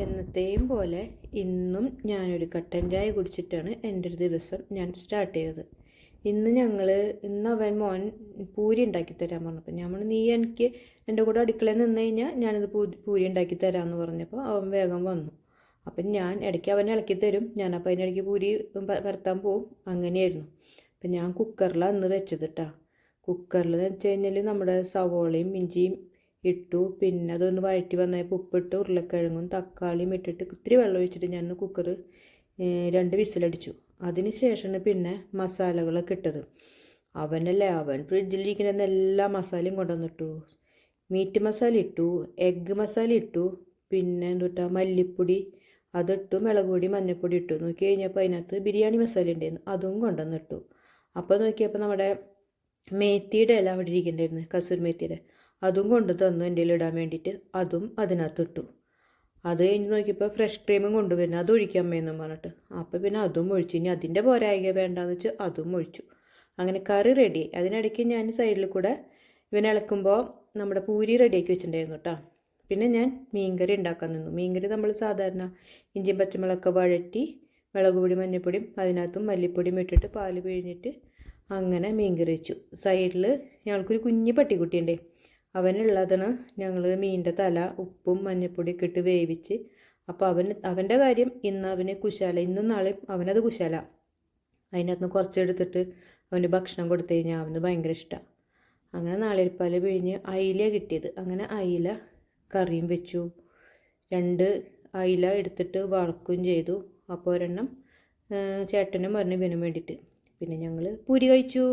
എന്നത്തെയും പോലെ ഇന്നും ഞാനൊരു കട്ടൻ ചായ കുടിച്ചിട്ടാണ് എൻ്റെ ഒരു ദിവസം ഞാൻ സ്റ്റാർട്ട് ചെയ്തത്. ഇന്ന് അവൻ മോൻ പൂരി ഉണ്ടാക്കി തരാൻ പറഞ്ഞപ്പോൾ ഞാൻ പറഞ്ഞു, നീ എനിക്ക് എൻ്റെ കൂടെ അടുക്കളയിൽ നിന്ന് കഴിഞ്ഞാൽ ഞാനിത് പൂരി ഉണ്ടാക്കി തരാമെന്ന് പറഞ്ഞപ്പോൾ അവൻ വേഗം വന്നു. അപ്പം ഞാൻ ഇടയ്ക്ക് അവൻ ഇളക്കി തരും, ഞാനപ്പോൾ അതിനിടയ്ക്ക് പൂരി പരത്താൻ പോവും. അങ്ങനെയായിരുന്നു. അപ്പം ഞാൻ കുക്കറിലാണ് അന്ന് വെച്ചത് കേട്ടോ. കുക്കറിൽ എന്ന് വെച്ച് കഴിഞ്ഞാൽ നമ്മുടെ സവോളയും ഇഞ്ചിയും ഇട്ടു, പിന്നെ അതൊന്ന് വഴറ്റി വന്നപ്പോൾ ഉപ്പിട്ട് ഉരുളക്കിഴങ്ങും തക്കാളിയും ഇട്ടിട്ട് ഇത്തിരി വെള്ളം ഒഴിച്ചിട്ട് ഞാൻ കുക്കർ 2 വിസിലടിച്ചു. അതിന് ശേഷമാണ് പിന്നെ മസാലകളൊക്കെ ഇട്ടത്. അവൻ ഫ്രിഡ്ജിലിരിക്കുന്ന എല്ലാ മസാലയും കൊണ്ടുവന്നിട്ടു. മീറ്റ് മസാല ഇട്ടു, എഗ്ഗ് മസാല ഇട്ടു, പിന്നെ എന്തുട്ടാ മല്ലിപ്പൊടി അതിട്ടു, മുളക് പൊടി മഞ്ഞൾപ്പൊടി ഇട്ടു. നോക്കി കഴിഞ്ഞപ്പോൾ അതിനകത്ത് ബിരിയാണി മസാല ഉണ്ടായിരുന്നു, അതും കൊണ്ടുവന്നിട്ടു. അപ്പോൾ നോക്കിയപ്പോൾ നമ്മുടെ മേത്തിയുടെ ഇല അവിടെ ഇരിക്കണ്ടായിരുന്നു, കസൂർ മേത്തിയുടെ, അതും കൊണ്ട് തന്നു എൻ്റെ ഇടാൻ വേണ്ടിയിട്ട്. അതും അതിനകത്തിട്ടു. അത് കഴിഞ്ഞ് നോക്കിയപ്പോൾ ഫ്രഷ് ക്രീമും കൊണ്ടുവരുന്നു, അത് ഒഴിക്കാൻ അമ്മയെന്നും പറഞ്ഞിട്ട്. അപ്പോൾ പിന്നെ അതും ഒഴിച്ചു. ഇനി അതിൻ്റെ പോരായിക വേണ്ടാന്ന് വെച്ച് അതും ഒഴിച്ചു. അങ്ങനെ കറി റെഡി. അതിനിടയ്ക്ക് ഞാൻ സൈഡിൽ കൂടെ ഇവനെ ഇളക്കുമ്പോൾ നമ്മുടെ പൂരി റെഡിയാക്കി വെച്ചിട്ടുണ്ടായിരുന്നു കേട്ടോ. പിന്നെ ഞാൻ മീൻകറി ഉണ്ടാക്കാൻ നിന്നു. മീൻകറി നമ്മൾ സാധാരണ ഇഞ്ചിയും പച്ചമുളകൊക്കെ വഴറ്റി മുളക് പൊടി മഞ്ഞൾപ്പൊടിയും അതിനകത്തും മല്ലിപ്പൊടിയും ഇട്ടിട്ട് പാല് പിഴിഞ്ഞിട്ട് അങ്ങനെ മീൻകറി വെച്ചു. സൈഡിൽ ഞങ്ങൾക്കൊരു കുഞ്ഞ് പട്ടിക്കുട്ടിയുണ്ടേ, അവനുള്ളതാണ് ഞങ്ങൾ മീനിൻ്റെ തല ഉപ്പും മഞ്ഞൾപ്പൊടിയൊക്കെ ഇട്ട് വേവിച്ച്. അപ്പോൾ അവൻ്റെ കാര്യം ഇന്ന് അവന് കുശാല, ഇന്നും നാളെയും അവനത് കുശാല. അതിനകത്ത് കുറച്ചെടുത്തിട്ട് അവന് ഭക്ഷണം കൊടുത്തു കഴിഞ്ഞാൽ അവന് ഭയങ്കര ഇഷ്ടമാണ്. അങ്ങനെ നാളികേരപ്പാൽ പിഴിഞ്ഞ് അയില കിട്ടിയത്, അങ്ങനെ അയില കറിയും വെച്ചു. 2 അയില എടുത്തിട്ട് വറക്കുകയും ചെയ്തു. അപ്പോൾ ഒരെണ്ണം ചേട്ടനും പറഞ്ഞു ഇവനും വേണ്ടിയിട്ട്. പിന്നെ ഞങ്ങൾ പൂരി കഴിച്ചു.